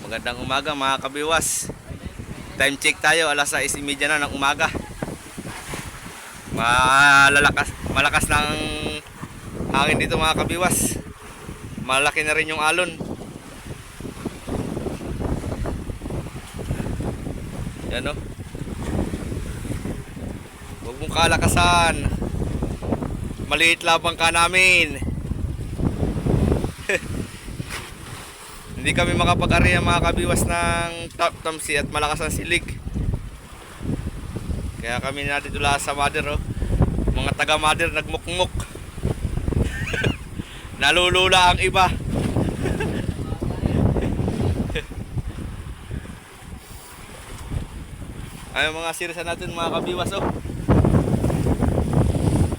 Magandang umaga mga kabiwas. Time check tayo, alas 6:30 na ng umaga. Malakas ng hangin dito mga kabiwas. Malaki na rin yung alon. Yan o. Huwag mong kalakasan. Maliit labang ka namin. Hindi kami makapag-area mga kabiwas ng tamsi at malakas ang silig. Kaya kami na dito lahat sa mother, oh. Mga taga mother nagmukmuk. Nalulula ang iba. Ay mga sirisan natin mga kabiwas, oh.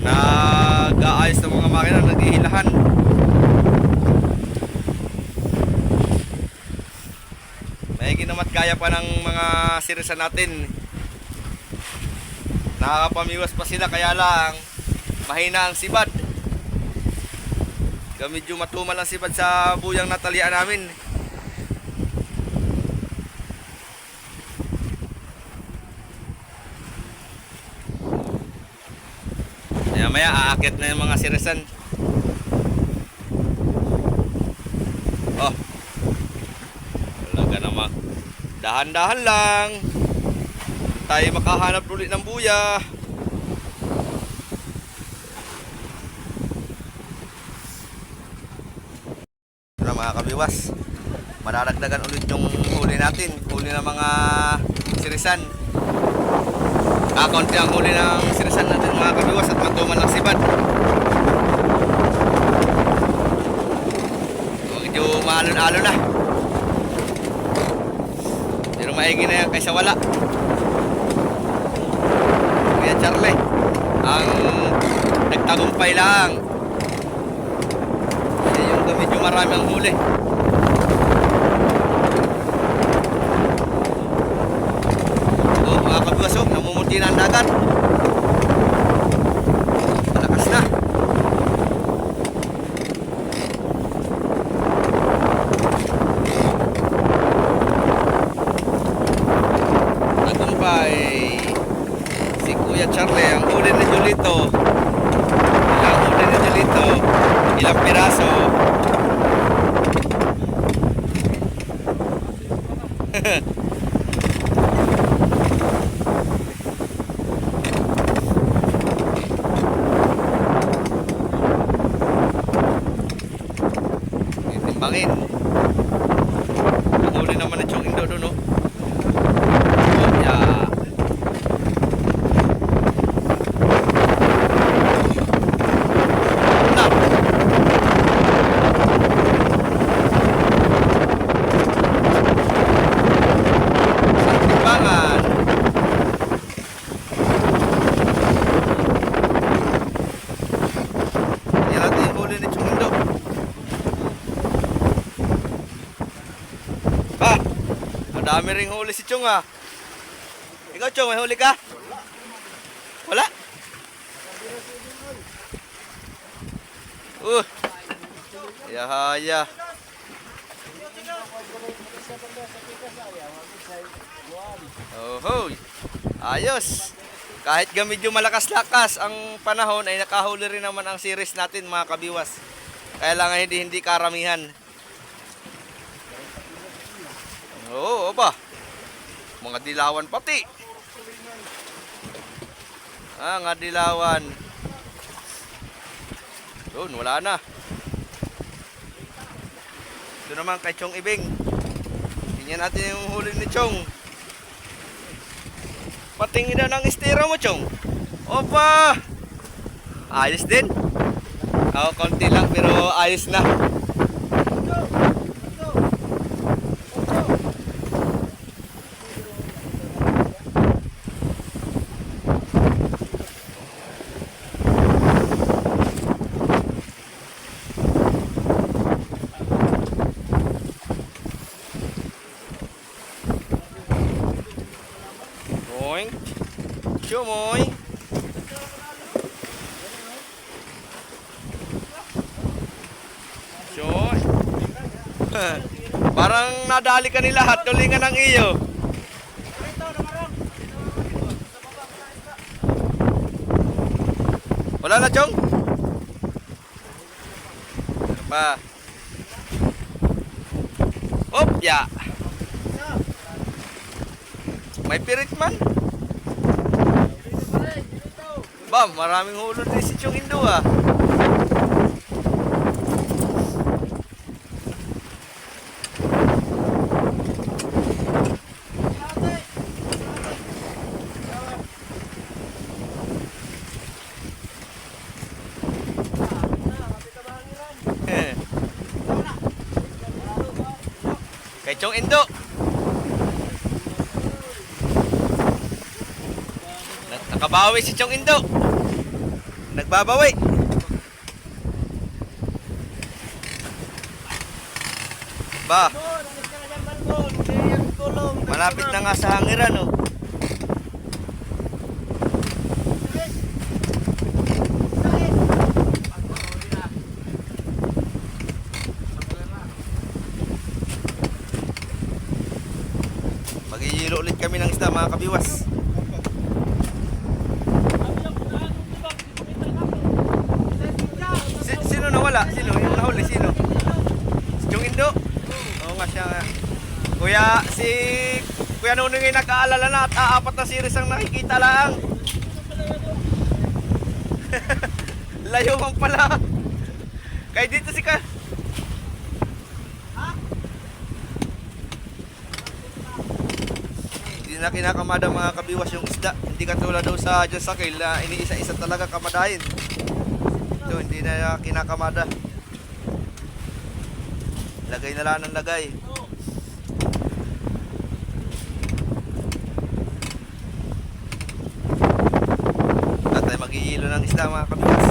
Nag-aayos ng mga makina, naghihilahan. May ginamat gaya pa ng mga sirisan natin. Nakakapamiwas pa sila, kaya lang mahina ang sibad. Medyo matumal ang sibad sa buyang natalian namin. Maya maya aakit na yung mga sirisan. Oh, talaga naman. Dahan-dahan lang tayo makahanap ulit ng buya. Ito mga kabiwas, madadagdagan ulit yung huli natin. Huli ng mga sirisan. Kakunti ang huli ng sirisan natin mga kabiwas at matumal ang sibad. Medyo maalon-alon na. Pero maigi na yan kaysa wala. Kuya Charlie, ang nagtagumpay lang. Yung medyo marami ang huli. Oh, mga kabiwas, oh, namumuti na ang dagat. Malakas na. Tagumpay si Kuya Charlie. Ang huli ni Julito, ilang piraso. Itimbangin. Ang huli naman na Chong Indo doon, no? Oh, yeah. Dami ring huli si Chong, ah. Ikaw Chong, may huli ka? Wala? Haya. Oh, ayos. Kahit medyo malakas-lakas ang panahon ay nakahuli rin naman ang series natin mga kabiwas. Kaya lang hindi karamihan. Oo, ba? Mga dilawan pati. Nga dilawan. Doon, wala na. Ito naman kay Chong Ibing. Tingnan natin yung huli ni Chong. Patingin na ng estero mo, Chong. Opa! Ayos din. Konti lang pero ayos na. Chumoy. Chumoy. Parang nadali ka nila lahat, tulingan ng iyo. Wala na, Chong? Ano pa? Hop, ya. May pirit man. Bam, maraming hulog din si Chong Indo ah. Kay Chong Indo. Nakabawi si Chong Indo. Nagbabawi. Ba. Malapit na nga sa hangiran oh. Mag-iilo ulit kami ng isda mga kabiwas. Sino nawala? Sino? Yung nahuli? Sino? Si Chong Indo? Oo nga siya nga. Kuya Nunung yung nag-aalala na at apat na series ang nakikita lang. Layo man pala. Kaya dito si ka. Hindi na kinakamada mga kabiwas yung isda. Hindi katulad daw sa dyan sa kail na iniisa-isa talaga kamadahin. Ito hindi na kinakamada. Lagay na lang ng lagay. At tayo mag-iilo ng isda mga kabiwas.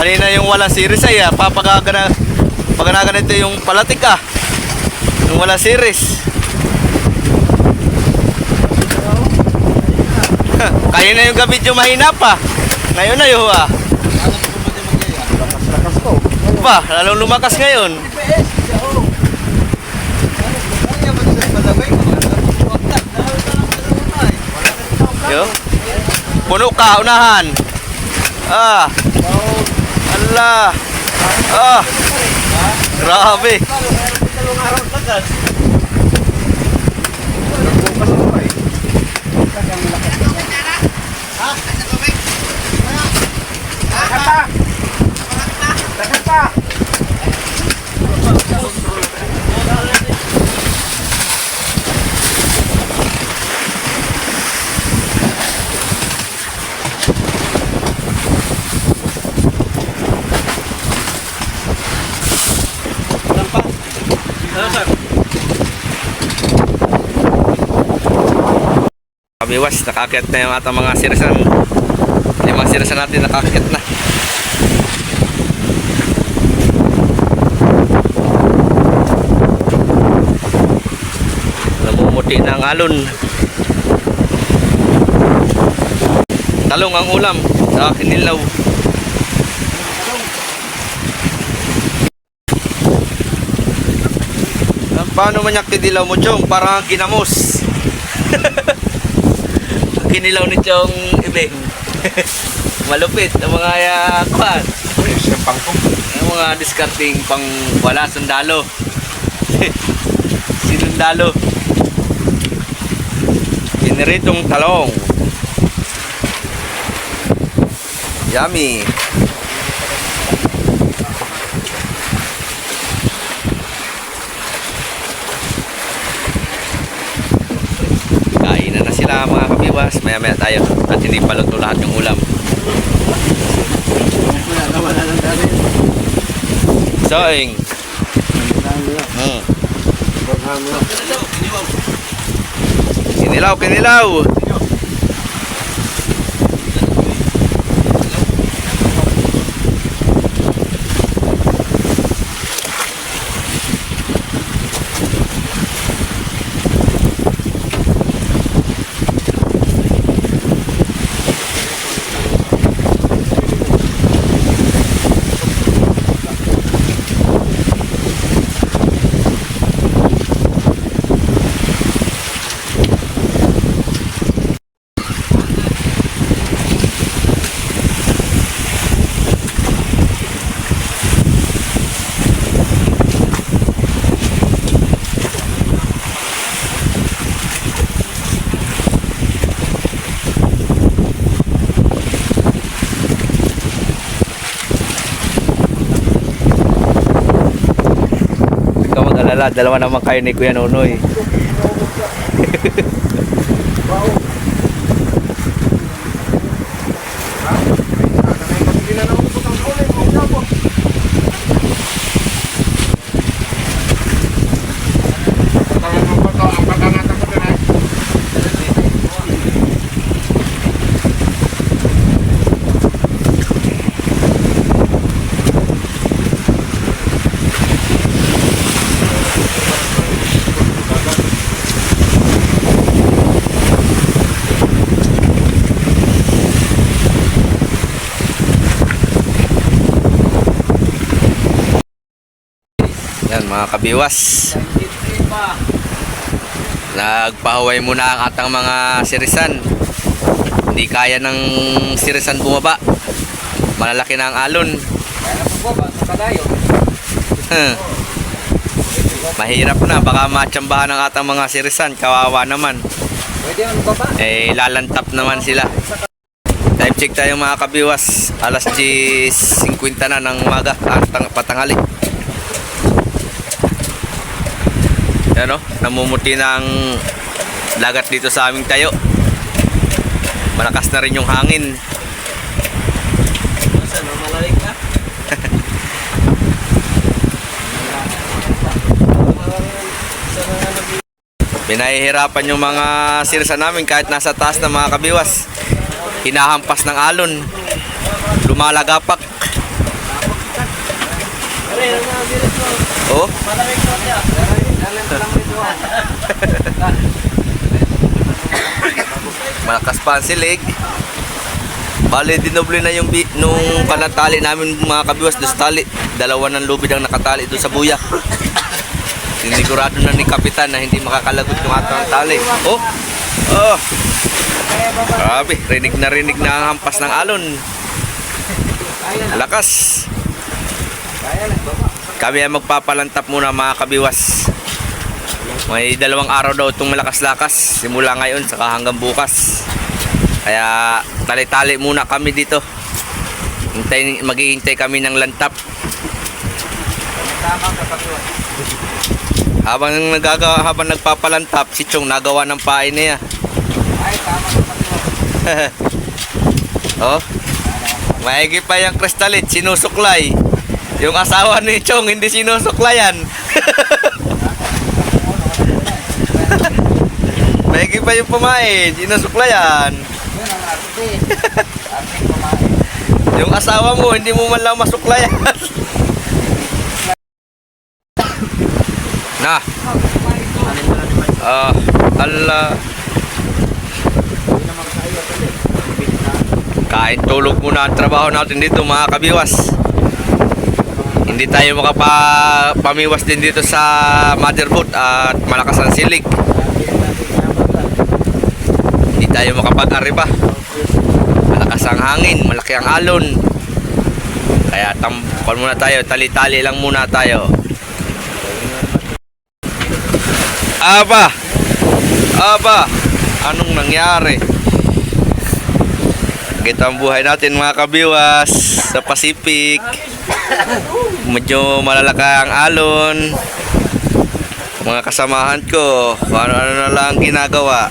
Kanina yung walang series ay paganagan ito yung palatik yung walang series. Kanina yung gabi yung mahina pa. Ngayon na yun Lakas ko. Ba, lalong lumakas ngayon. Yo. Puno ka, unahan. Allah. Grabe. Kabiwas, nakakit na yung atang mga sirisan. 5 sirisan natin nakakit na. Namumuti na ang alon. Talong ang ulam sa kinilaw. Paano man yung kinilaw mo, Chong? Parang ginamos. Kinilaw ni Chong Ibeng. Malupit ang mga kuhan. Ang mga discarding pang wala sundalo. Sinundalo. Piniritong talong. Yummy. Kain na sila mga kabiwas. Maya-maya tayo. At hindi paluto lahat yung ulam. Soing. Kinilaw, kinilaw. Dalawa naman kayo ni Kuya Nonoy. Yan mga kabiwas. Nagpahuway muna ang atang mga sirisan. Hindi kaya ng sirisan bumaba. Malalaki na ang alon. Mahirap na, baka matsambahan ang atang mga sirisan. Kawawa naman. Lalantap naman sila. Time check tayo mga kabiwas. Alas 10:50 na ng umaga. Patanghali. Ano, namumuti ng lagat dito sa aming tayo. Malakas na rin yung hangin. Pinahihirapan yung mga sirsa namin kahit nasa taas ng mga kabiwas. Hinahampas ng alon. Lumalagapak. Oh. Malakas pa ang silig. Bale, dinoble na yung nung kanatali namin mga kabiwas doon sa tali. Dalawa ng lubid ang nakatali doon sa buya. Sinigurado na ni Kapitan na hindi makakalagot yung atang tali. Oh! Oh! Grabe, rinig na ang hampas ng alon. Lakas. Kami ay magpapalantap muna mga kabiwas. May 2 araw daw itong malakas-lakas. Simula ngayon saka hanggang bukas. Kaya tali-tali muna kami dito. Maghihintay kami ng lantap. Habang nagpapalantap, si Chong nagawa ng pain niya. Oh, maigi pa yung kristalit, sinusuklay. Yung asawa ni Chong hindi sinusuklayan. Maigi pa yung pumain, sinusuklayan. Yung asawa mo, hindi mo man lang masuklayan. Na. Allah. Kain tulog muna ang trabaho natin dito mga kabiwas. Hindi tayo makapamiwas din dito sa motherboard at malakas ang silig. Hindi tayo makapag-arriba. Malakas ang hangin, malaki ang alon. Kaya tampal muna tayo, tali-tali lang muna tayo. Aba! Aba! Anong nangyari? Kita ang buhay natin mga kabiwas sa Pacific. Medyo malalaka ang alon. Mga kasamahan ko, ano-ano na lang ginagawa.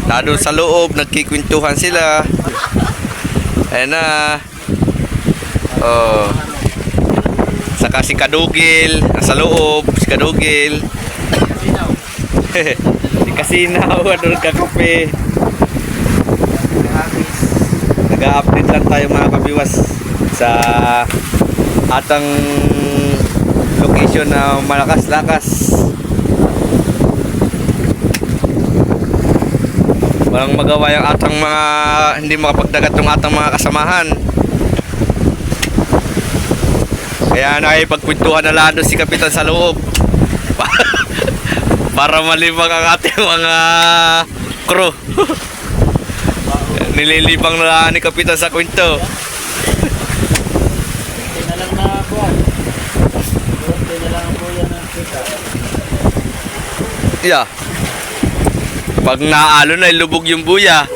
Nandun sa loob, nagkikwentuhan sila. Ayan na. Oh. Saka si Kadugil, nasa loob, si Kadugil. Si Kasinaw, doon kakape. Nag-update lang tayo mga kabiwas sa atang location na malakas-lakas. Walang magawa yung atang mga hindi makapagdagat yung atang mga kasamahan. Kaya nakipagkwentuhan na lang doon si Kapitan sa loob. Para malibang ang ating mga crew. Nililibang na lang ni Kapitan sa kwento. Yeah. Pag naalo na, lubog yung buya.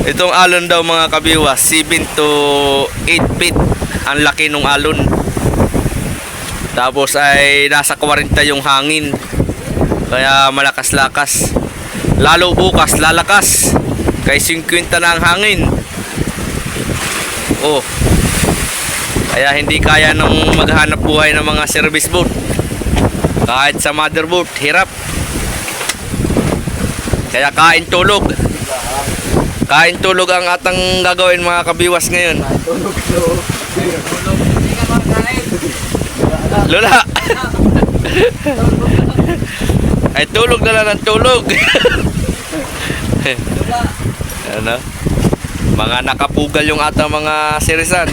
Itong alon daw mga kabiwas, 7 to 8 feet ang laki ng alon. Tapos ay nasa 40 yung hangin. Kaya malakas-lakas. Lalo bukas, lalakas. Kay 50 na ang hangin. Oh. Kaya hindi kaya nung maghanap buhay ng mga service boat. Kahit sa motherboard, hirap. Kaya kain tulog. Kain tulog ang atang gagawin mga kabiwas ngayon. Lola. Ay tulog na lang ng tulog. Ano? Mga nakapugal yung atang mga sirisan.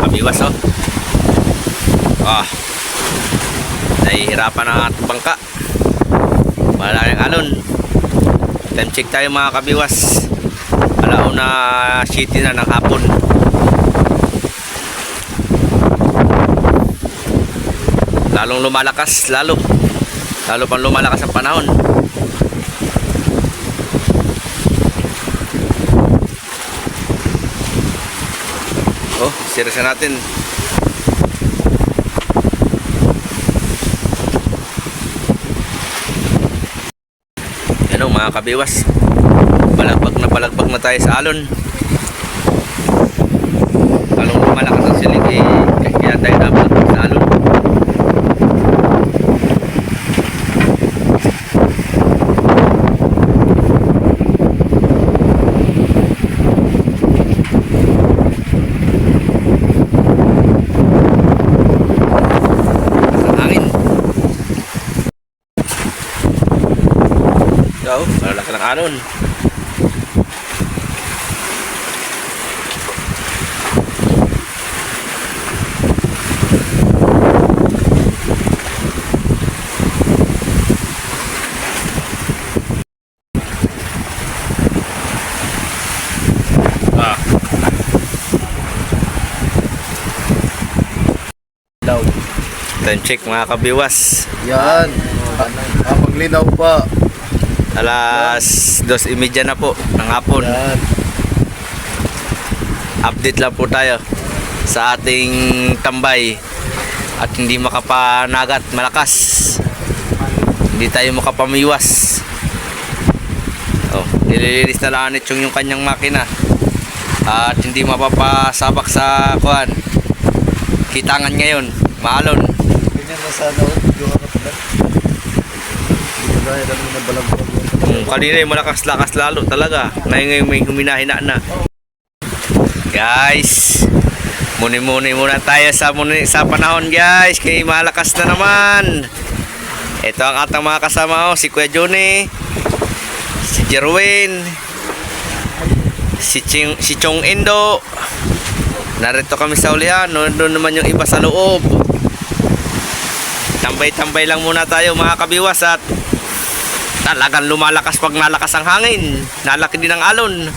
Kabiwas oh. Nahihirapan ang ating bangka. Wala yung alon. Time check tayo mga kabiwas. Alauna city na ng hapon. Lalong lumalakas, lalo pang lumalakas ang panahon. Oh, sirisan natin. Ano mga kabiwas, balagbag na tayo sa alon. Lalong lumalakas ang silig kaya tayo dapat sa alon. laki ng alon. Ah. Daw. Time check mga kabiwas. Yan. Paglinaw pa. Alas 2:30 na po ng hapon. Yan. Update lang po tayo sa ating tambay at hindi makapanagat malakas. Hindi tayo makapamiwas. Oh, nililinis na lang yung kanyang makina at hindi mapapasabak sa kuan. Kitangan ngayon, maalon. Ganyan na sana yung harap na. Hindi ko gaya lang na balang-balang. Kanina yung malakas-lakas lalo talaga. Ngayon may huminahina na. Guys, muni-muni muna tayo sa panahon guys. Kaya malakas na naman. Ito ang atang mga kasama si Kuya Johnny, si Jerwin, si Chong Indo. Narito kami sa ulihan. Doon naman yung iba sa loob. Tambay-tambay lang muna tayo mga kabiwas at talagang lumalakas pag nalakas ang hangin. Nalaki din ang alon.